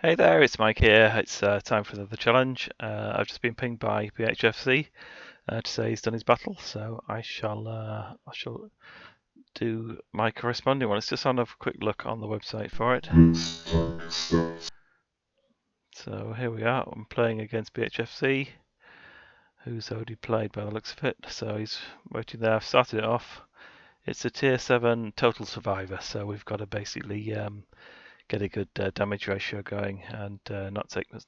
Hey there, it's Mike here. It's time for another challenge. I've just been pinged by BHFC to say he's done his battle, so I shall do my corresponding one. Let's just have a quick look on the website for it. So here we are. I'm playing against BHFC, who's already played by the looks of it. So he's waiting there. I've started it off. It's a tier 7 total survivor, so we've got to basically get a good damage ratio going and not take as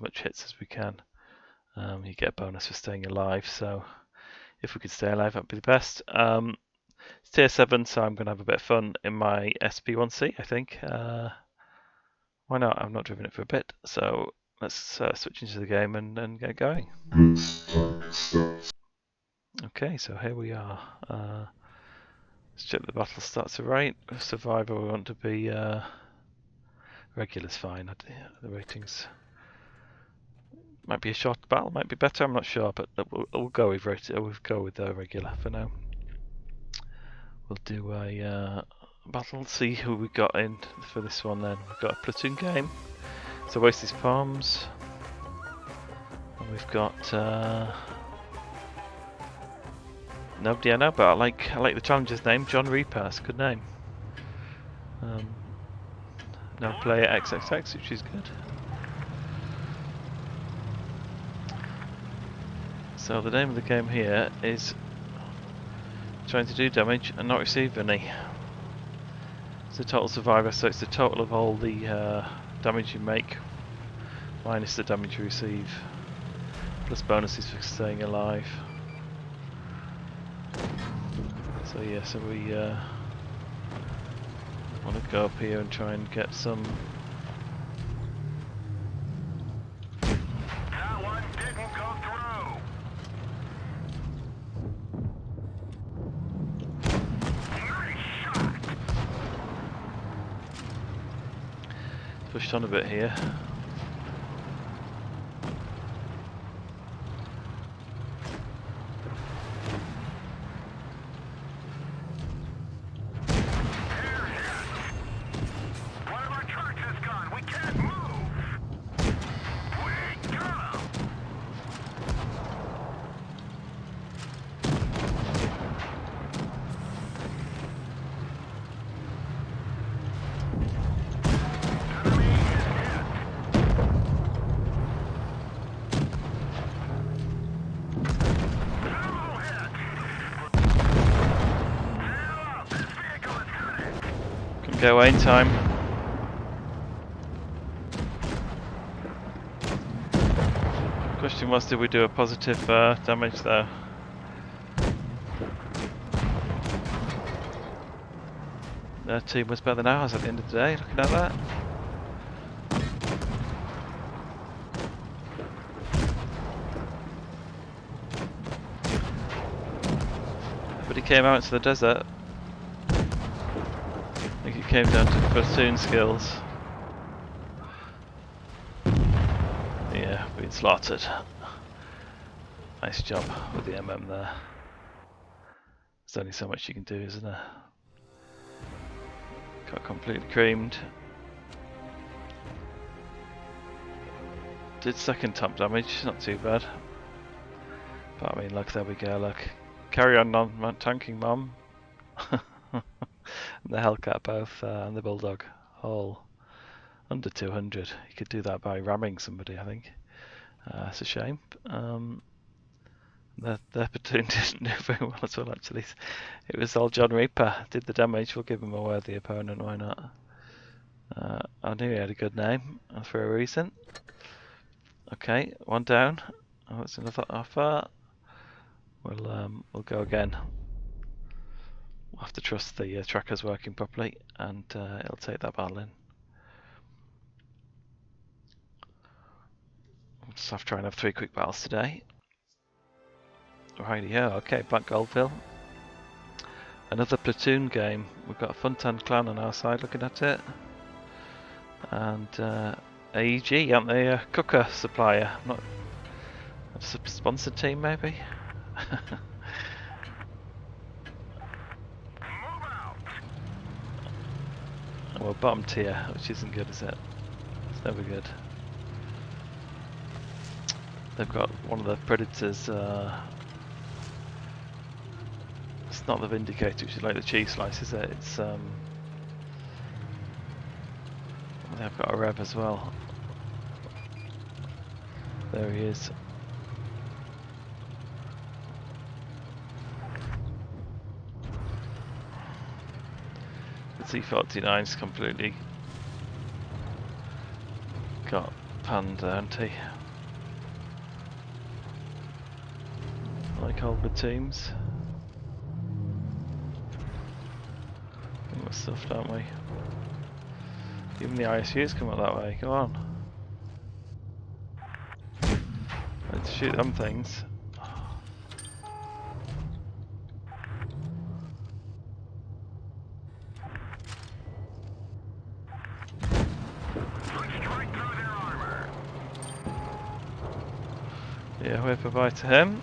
much hits as we can. You get a bonus for staying alive, so if we could stay alive, that'd be the best. It's tier 7, so I'm going to have a bit of fun in my SP1C, I think. Why not? I've not driven it for a bit, so let's switch into the game and get going. Okay, so here we are. Let's check the battle stats are right. Survivor, we want to be regular's fine. The ratings might be a short battle, might be better. I'm not sure, but we'll go with regular for now. We'll do a battle. See who we got in for this one. Then we've got a platoon game. So Oasis Farms, and we've got nobody I know, but I like the challenger's name, John Reaper. That's a good name. No player XXX, which is good. So the name of the game here is trying to do damage and not receive any. It's a total survivor, so it's the total of all the damage you make minus the damage you receive, plus bonuses for staying alive. So yeah, so we want to go up here and try and get some. That one didn't go through. Nice shot. Pushed on a bit here. One of our trucks is gone. We can't move. We got him. Enemy is hit. Double hit. Sail up. This vehicle is headed. Couldn't get away in time. Question was, did we do a positive damage there? Their team was better than ours at the end of the day, looking at that. But he came out into the desert. I think it came down to platoon skills. Yeah, being slaughtered. Nice job with the MM there. There's only so much you can do, isn't there? Got completely creamed. Did second top damage, not too bad. But I mean, look, there we go, look. Carry on, tanking mom. And the Hellcat both, and the Bulldog, all under 200. You could do that by ramming somebody, I think. It's a shame. Their platoon didn't do very well at all, actually. It was all John Reaper did the damage. We'll give him a worthy opponent, why not? I knew he had a good name, and for a reason. Okay, one down. Oh, that's another offer. We'll go again. We'll have to trust the tracker's working properly, and it'll take that battle in. We'll just have to try and have 3 quick battles today. Rightio, okay, Black Goldville. Another platoon game. We've got a Funtan clan on our side looking at it. And AEG, aren't they a cooker supplier? Not a sponsored team, maybe? Well, bottom tier, which isn't good, is it? It's never good. They've got one of the predators. It's not the Vindicator, which is like the cheese slice, is it? It's they've got a rev as well. There he is. The T-49's completely got panned, hasn't he? Like all the teams. We got stuff, don't we? Even the ISUs come up that way. Go on. Let's shoot them things. Yeah, wave bye to him.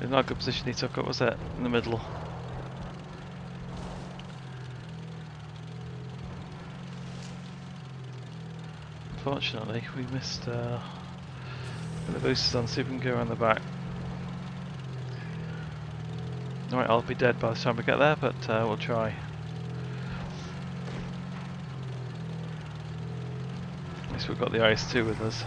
It's not a good position he took up, was it? In the middle. Unfortunately, we missed the boosters on, see if we can go around the back. Alright, I'll be dead by the time we get there, but we'll try. At least we've got the IS-2 with us.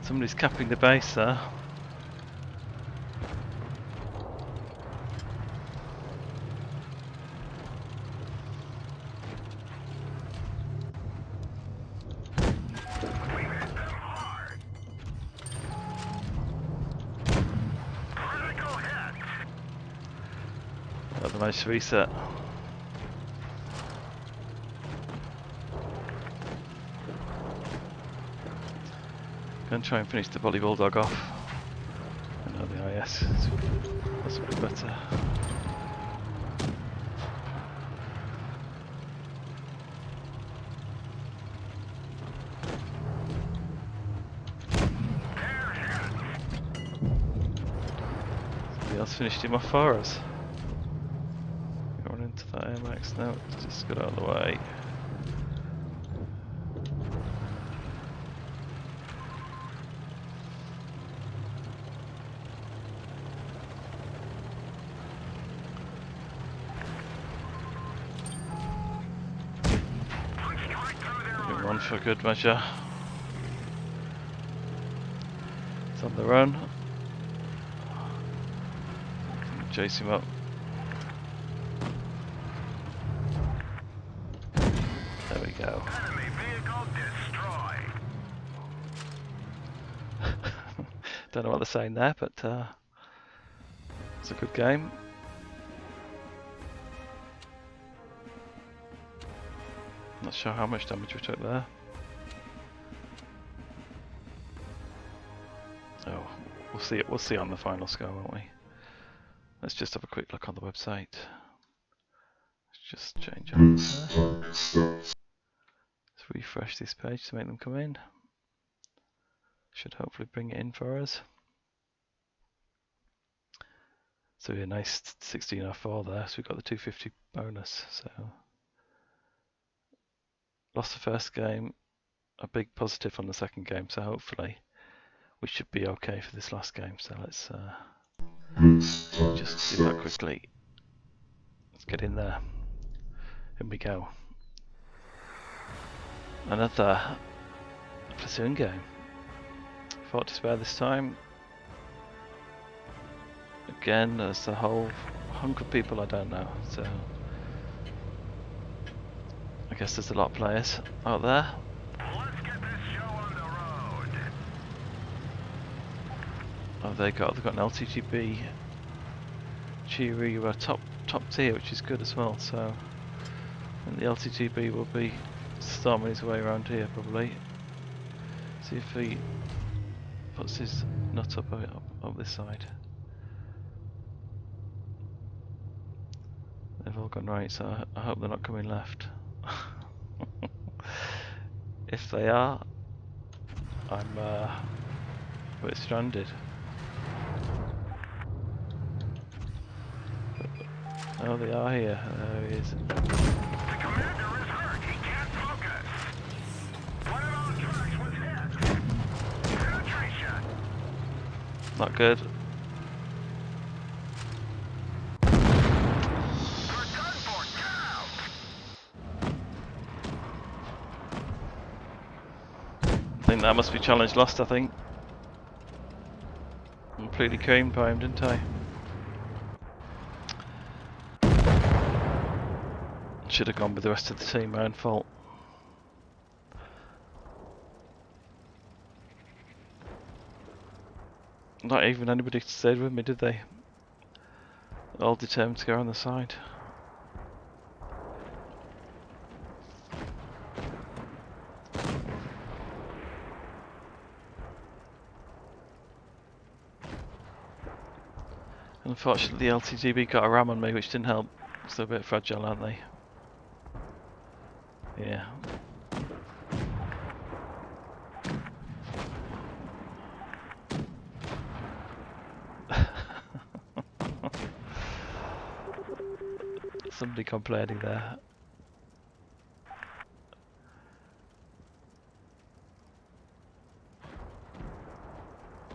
Somebody's capping the base there. That's a nice reset. Going to try and finish the Bully Bulldog off. I know the IS is possibly better. Somebody else finished him off for us. Going into that AMX now, just got out of the way. One for good measure. It's on the run. Chase him up. There we go. Enemy vehicle destroyed. Don't know what they're saying there, but it's a good game. Not sure how much damage we took there. Oh, we'll see on the final score, won't we? Let's just have a quick look on the website. Let's just change over. Let's refresh this page to make them come in. Should hopefully bring it in for us. So a nice 1604 there, so we've got the 250 bonus. So lost the first game, a big positive on the second game, so hopefully we should be okay for this last game. So let's just do that quickly. Let's get in there. In we go. Another platoon game. Fought to spare this time. Again, there's a whole hunk of people I don't know, so I guess there's a lot of players out there. Let's get this show on the road. Oh, they've got an LTGB Cheery top tier, which is good as well. So, and the LTGB will be storming his way around here probably. See if he puts his nut up this side. They've all gone right, so I hope they're not coming left. If they are, I'm a bit stranded. Oh, they are here. There he is. The commander is hurt. He can't focus. One of those trucks was hit. Penetration. Not good. They're done for. Get out. I think that must be challenge lost, I think. Completely creamed by him, didn't I? Should have gone with the rest of the team, my own fault. Not even anybody stayed with me, did they? All determined to go on the side. Unfortunately, the LTGB got a ram on me, which didn't help. So they're a bit fragile, aren't they? Yeah. Somebody complaining there.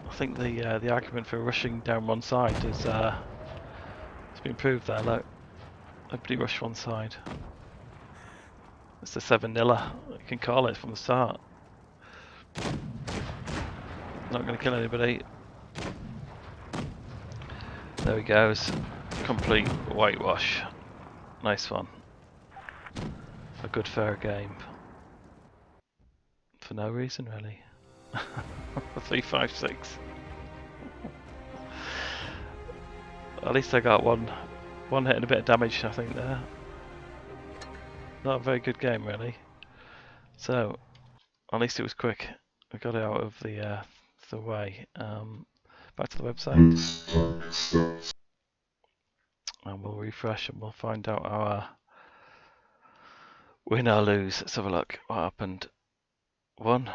I think the argument for rushing down one side is it's been proved there. Look, everybody rush one side. It's the 7-0er. You can call it from the start. Not going to kill anybody. There he goes. Complete whitewash. Nice one. A good fair game. For no reason really. 356. At least I got one hit and a bit of damage, I think, there. Not a very good game really. So at least it was quick. We got it out of the way. Back to the website. And we'll refresh and we'll find out our win or lose. Let's have a look. What happened? 1.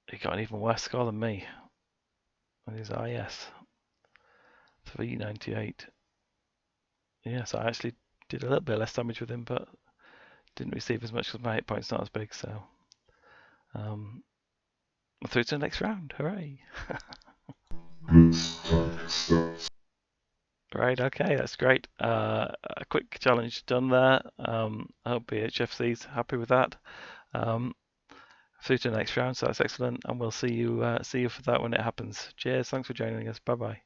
He got an even worse score than me. And his IS. 398. Yes, I actually did a little bit less damage with him, but didn't receive as much because my hit point's not as big, so through to the next round. Hooray! Right, okay, that's great. A quick challenge done there. I hope BHFC's happy with that. Through to the next round, so that's excellent, and we'll see you for that when it happens. Cheers, thanks for joining us. Bye bye.